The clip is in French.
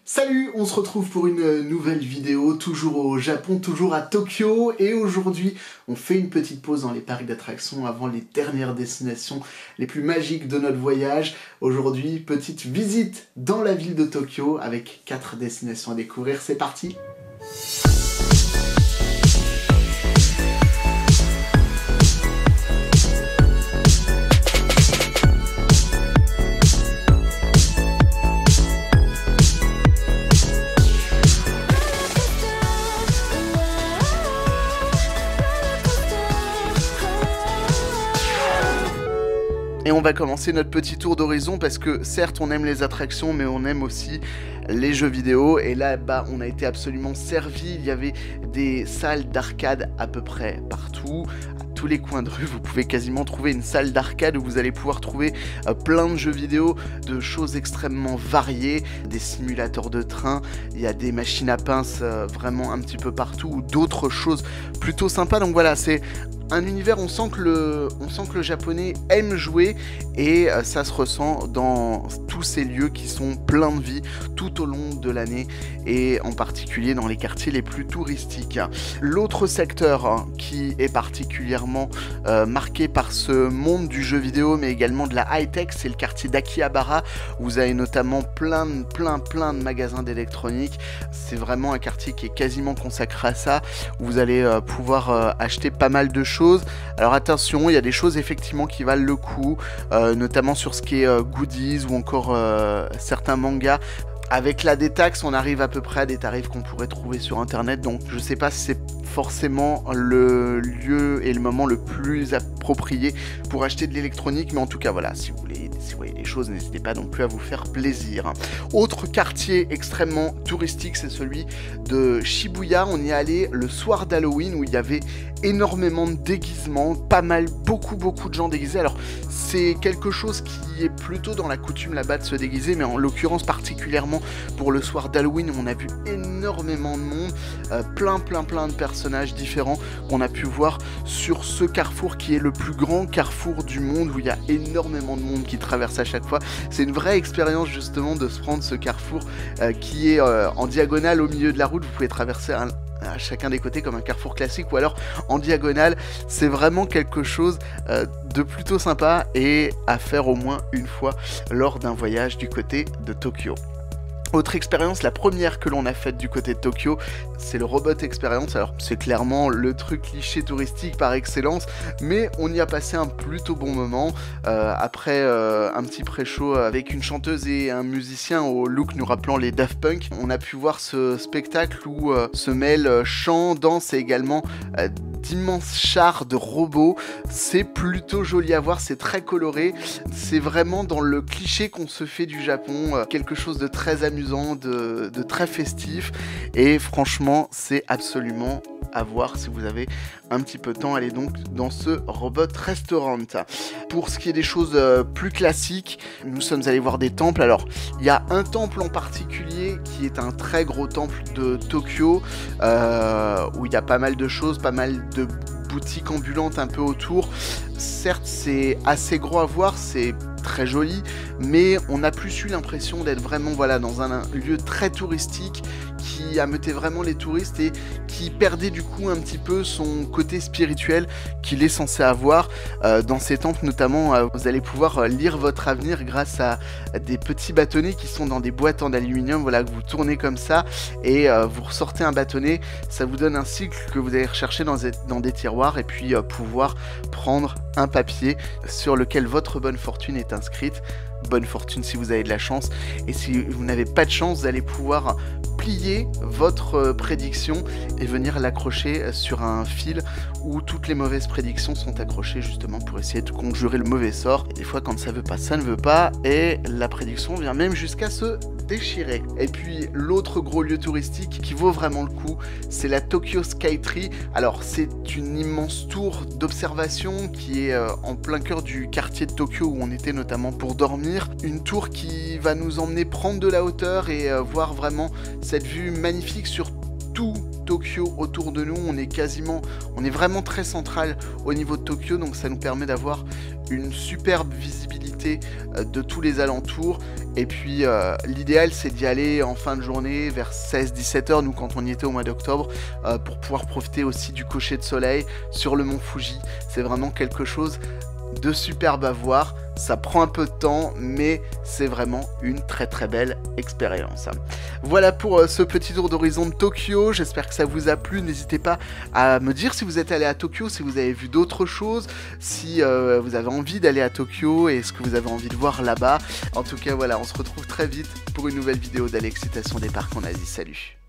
Salut, on se retrouve pour une nouvelle vidéo, toujours au Japon, toujours à Tokyo, et aujourd'hui on fait une petite pause dans les parcs d'attractions avant les dernières destinations les plus magiques de notre voyage. Aujourd'hui, petite visite dans la ville de Tokyo avec 4 destinations à découvrir, c'est parti! Et on va commencer notre petit tour d'horizon parce que certes on aime les attractions mais on aime aussi les jeux vidéo, et là on a été absolument servi. Il y avait des salles d'arcade à peu près partout, à tous les coins de rue vous pouvez quasiment trouver une salle d'arcade où vous allez pouvoir trouver plein de jeux vidéo, de choses extrêmement variées, des simulateurs de train, il y a des machines à pince vraiment un petit peu partout, ou d'autres choses plutôt sympas. Donc voilà, c'est un univers, on sent que le japonais aime jouer, et ça se ressent dans tous ces lieux qui sont pleins de vie tout au long de l'année, et en particulier dans les quartiers les plus touristiques. L'autre secteur qui est particulièrement marqué par ce monde du jeu vidéo mais également de la high-tech, c'est le quartier d'Akihabara, où vous avez notamment plein de magasins d'électronique. C'est vraiment un quartier qui est quasiment consacré à ça, où vous allez pouvoir acheter pas mal de choses. Alors attention, il y a des choses effectivement qui valent le coup, notamment sur ce qui est goodies ou encore certains mangas. Avec la détaxe, on arrive à peu près à des tarifs qu'on pourrait trouver sur internet, donc je sais pas si c'est forcément le lieu et le moment le plus approprié pour acheter de l'électronique, mais en tout cas voilà, si vous voyez des choses, n'hésitez pas non plus à vous faire plaisir. Autre quartier extrêmement touristique, c'est celui de Shibuya. On y est allé le soir d'Halloween, où il y avait énormément de déguisements, beaucoup de gens déguisés. Alors c'est quelque chose qui est plutôt dans la coutume là-bas de se déguiser, mais en l'occurrence particulièrement pour le soir d'Halloween, on a vu énormément de monde, plein de personnages différents qu'on a pu voir sur ce carrefour qui est le plus grand carrefour du monde, où il y a énormément de monde qui traverse à chaque fois. C'est une vraie expérience justement de se prendre ce carrefour qui est en diagonale au milieu de la route. Vous pouvez traverser à chacun des côtés comme un carrefour classique, ou alors en diagonale. C'est vraiment quelque chose de plutôt sympa et à faire au moins une fois lors d'un voyage du côté de Tokyo. Autre expérience, la première que l'on a faite du côté de Tokyo, c'est le Robot Experience. Alors c'est clairement le truc cliché touristique par excellence, mais on y a passé un plutôt bon moment. Après un petit pré-show avec une chanteuse et un musicien au look nous rappelant les Daft Punk, on a pu voir ce spectacle où se mêlent chant, danse et également d'immenses chars de robots. C'est plutôt joli à voir, c'est très coloré, c'est vraiment dans le cliché qu'on se fait du Japon, quelque chose de très amusant, de très festif, et franchement c'est absolument à voir si vous avez un petit peu de temps. Allez donc dans ce Robot Restaurant. Pour ce qui est des choses plus classiques, nous sommes allés voir des temples. Alors il y a un temple en particulier qui est un très gros temple de Tokyo, où il y a pas mal de choses, pas mal de boutiques ambulantes un peu autour. Certes c'est assez gros à voir, c'est très joli, mais on a plus eu l'impression d'être vraiment dans un lieu très touristique qui ameutait vraiment les touristes et qui perdait du coup un petit peu son côté spirituel qu'il est censé avoir. Dans ces temples notamment, vous allez pouvoir lire votre avenir grâce à des petits bâtonnets qui sont dans des boîtes en aluminium, voilà, que vous tournez comme ça et vous ressortez un bâtonnet. Ça vous donne un cycle que vous allez rechercher dans des tiroirs, et puis pouvoir prendre un papier sur lequel votre bonne fortune est inscrite. Bonne fortune si vous avez de la chance, et si vous n'avez pas de chance, vous allez pouvoir plier votre prédiction et venir l'accrocher sur un fil où toutes les mauvaises prédictions sont accrochées, justement pour essayer de conjurer le mauvais sort. Et des fois quand ça veut pas, ça ne veut pas, et la prédiction vient même jusqu'à se déchirer. Et puis l'autre gros lieu touristique qui vaut vraiment le coup, c'est la Tokyo Skytree. Alors c'est une immense tour d'observation qui est en plein cœur du quartier de Tokyo où on était notamment pour dormir. Une tour qui va nous emmener prendre de la hauteur et voir vraiment cette vue magnifique sur tout Tokyo autour de nous. On est vraiment très central au niveau de Tokyo, donc ça nous permet d'avoir une superbe visibilité de tous les alentours. Et puis l'idéal c'est d'y aller en fin de journée vers 16-17 heures, nous quand on y était au mois d'octobre, pour pouvoir profiter aussi du coucher de soleil sur le mont Fuji. C'est vraiment quelque chose de superbe à voir. Ça prend un peu de temps, mais c'est vraiment une très très belle expérience. Voilà pour ce petit tour d'horizon de Tokyo, j'espère que ça vous a plu. N'hésitez pas à me dire si vous êtes allé à Tokyo, si vous avez vu d'autres choses, si vous avez envie d'aller à Tokyo et ce que vous avez envie de voir là-bas. En tout cas voilà, on se retrouve très vite pour une nouvelle vidéo d'Alexcitation des parcs en Asie. Salut!